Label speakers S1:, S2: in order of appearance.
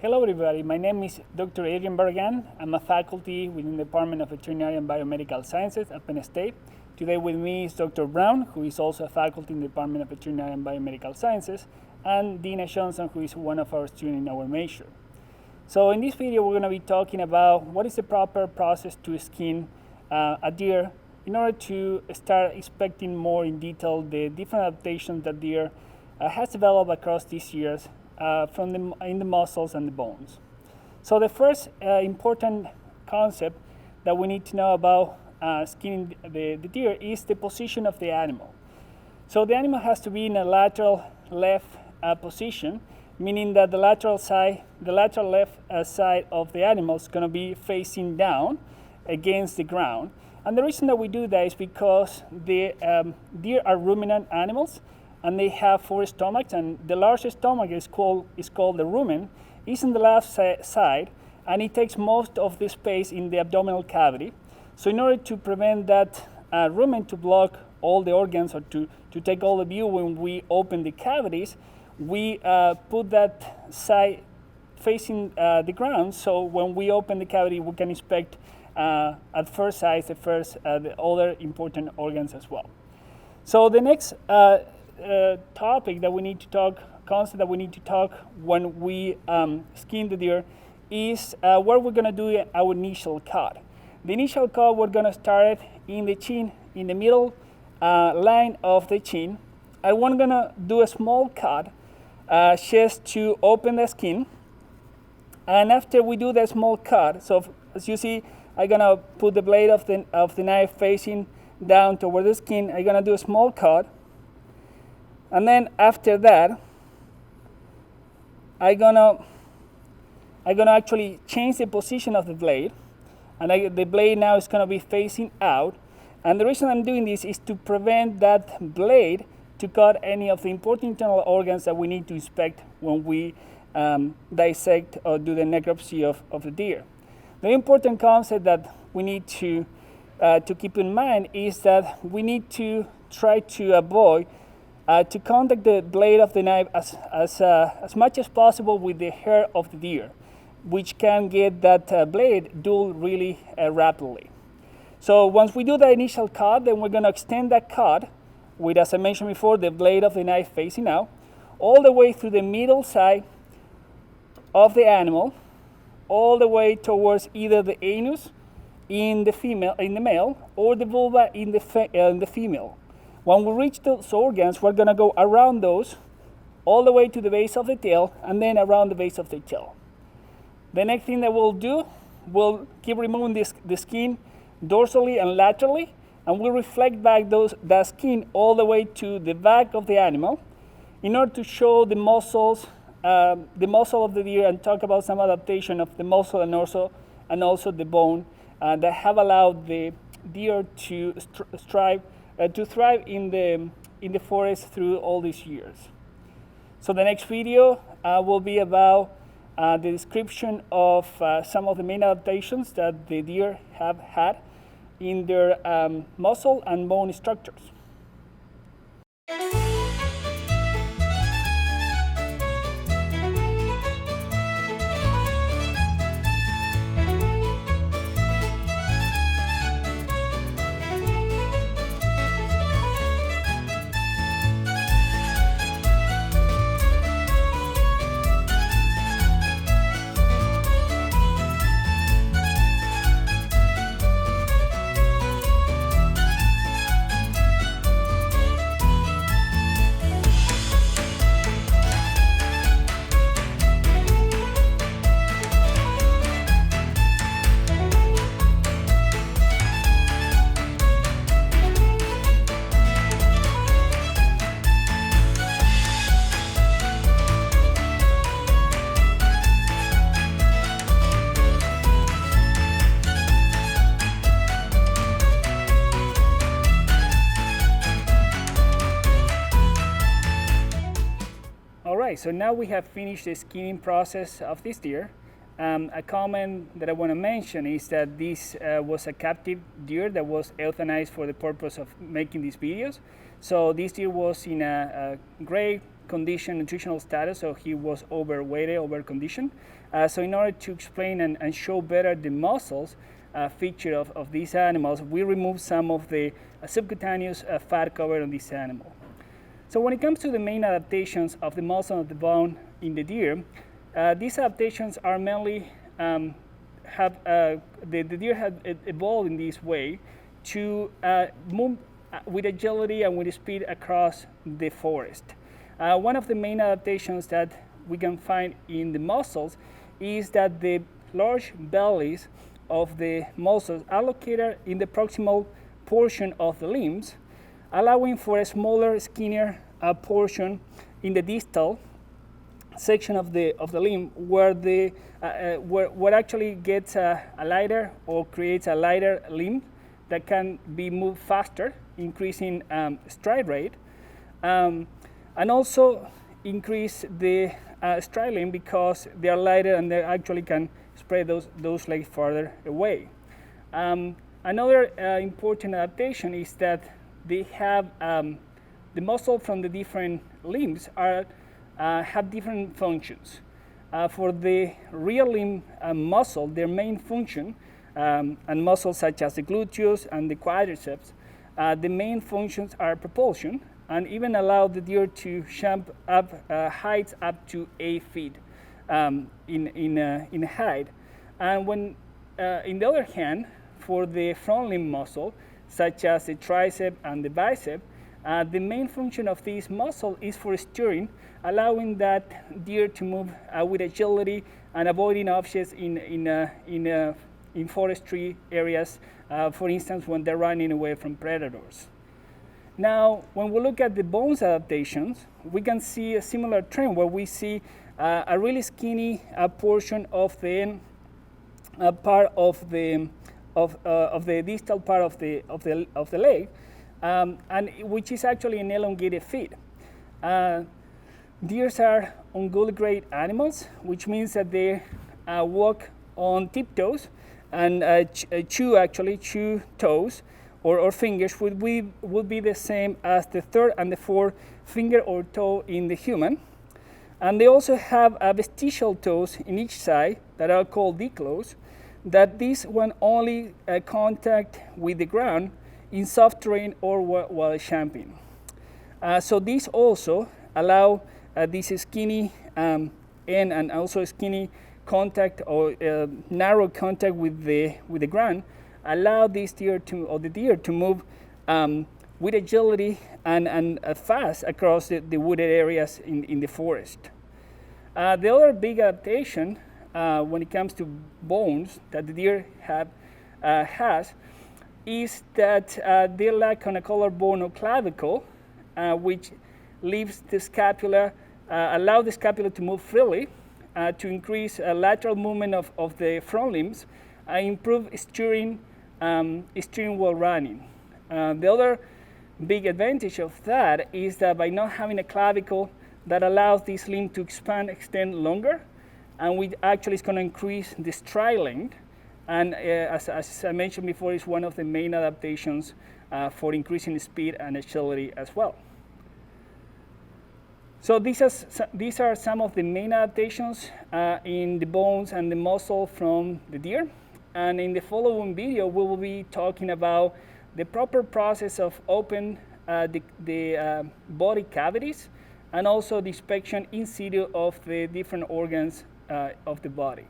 S1: Hello everybody, my name is Dr. Adrian Barragan. I'm a faculty within the Department of Veterinary and Biomedical Sciences at Penn State. Today with me is Dr. Brown, who is also a faculty in the Department of Veterinary and Biomedical Sciences, and Dina Johnson, who is one of our students in our major. So in this video, we're going to be talking about what is the proper process to skin a deer in order to start inspecting more in detail the different adaptations that deer has developed across these years in the muscles and the bones. So the first important concept that we need to know about skinning the deer is the position of the animal. So the animal has to be in a lateral left position, meaning that the lateral left side of the animal is going to be facing down against the ground. And the reason that we do that is because the deer are ruminant animals, and they have 4 stomachs, and the largest stomach is called the rumen. It's in the left side, and it takes most of the space in the abdominal cavity. So in order to prevent that rumen to block all the organs or to take all the view when we open the cavities, we put that side facing the ground, so when we open the cavity, we can inspect at first sight the other important organs as well. So the next topic that we need to talk, concept that we need to talk when we skin the deer is where we're going to do our initial cut. The initial cut, we're going to start it in the chin, in the middle line of the chin. And we're going to do a small cut just to open the skin. And after we do the small cut, so as you see, I'm going to put the blade of the knife facing down toward the skin. I'm going to do a small cut. And then after that, I'm gonna actually change the position of the blade, and the blade now is gonna be facing out. And the reason I'm doing this is to prevent that blade to cut any of the important internal organs that we need to inspect when we dissect or do the necropsy of the deer. The important concept that we need to keep in mind is that we need to try to avoid to contact the blade of the knife as much as possible with the hair of the deer, which can get that blade dull really rapidly. So once we do the initial cut, then we're going to extend that cut with, as I mentioned before, the blade of the knife facing out, all the way through the middle side of the animal, all the way towards either the anus in the male, or the vulva in the female. When we reach those organs, we're going to go around those all the way to the base of the tail, and then around the base of the tail. The next thing that we'll do, we'll keep removing the skin dorsally and laterally, and we'll reflect back that skin all the way to the back of the animal in order to show the muscles, the muscle of the deer, and talk about some adaptation of the muscle and also the bone that have allowed the deer to thrive in the forest through all these years. So the next video will be about the description of some of the main adaptations that the deer have had in their muscle and bone structures. Alright, so now we have finished the skinning process of this deer. A comment that I want to mention is that this was a captive deer that was euthanized for the purpose of making these videos. So this deer was in a great condition, nutritional status, so he was overweighted, overconditioned. So in order to explain and show better the muscles feature of these animals, we remove some of the subcutaneous fat cover on this animal. So when it comes to the main adaptations of the muscle of the bone in the deer, these adaptations are mainly the deer have evolved in this way to move with agility and with speed across the forest. One of the main adaptations that we can find in the muscles is that the large bellies of the muscles are located in the proximal portion of the limbs, allowing for a smaller, skinnier portion in the distal section of the limb, where where actually gets a lighter or creates a lighter limb that can be moved faster, increasing stride rate, and also increase the stride length because they are lighter and they actually can spread those legs farther away. Another important adaptation is that they have the muscle from the different limbs have different functions. For the rear limb muscle, their main function, and muscles such as the gluteus and the quadriceps, the main functions are propulsion and even allow the deer to jump up heights up to 8 feet in height. And when, in the other hand, for the front limb muscle, such as the tricep and the bicep, the main function of this muscle is for steering, allowing that deer to move with agility and avoiding objects in forestry areas, for instance, when they're running away from predators. Now, when we look at the bones adaptations, we can see a similar trend where we see a really skinny portion of the part of the distal part of the leg, and which is actually an elongated feet. Deers are ungulate animals, which means that they walk on tiptoes and chew toes or fingers would be the same as the third and the fourth finger or toe in the human. And they also have vestigial toes in each side that are called declos, that these one only contact with the ground in soft terrain or while jumping. So these also allow this skinny end and also skinny contact or narrow contact with the ground, allow this deer to move with agility and fast across the wooded areas in the forest. The other big adaptation when it comes to bones that the deer has is that they lack on a collarbone or clavicle, which leaves the scapula, allow the scapula to move freely, to increase lateral movement of the front limbs, improve steering while running. The other big advantage of that is that by not having a clavicle, that allows this limb to extend longer, and which actually is going to increase the stride length. And as I mentioned before, is one of the main adaptations for increasing speed and agility as well. So these are some of the main adaptations in the bones and the muscle from the deer. And in the following video, we will be talking about the proper process of open the body cavities and also the inspection in situ of the different organs of the body.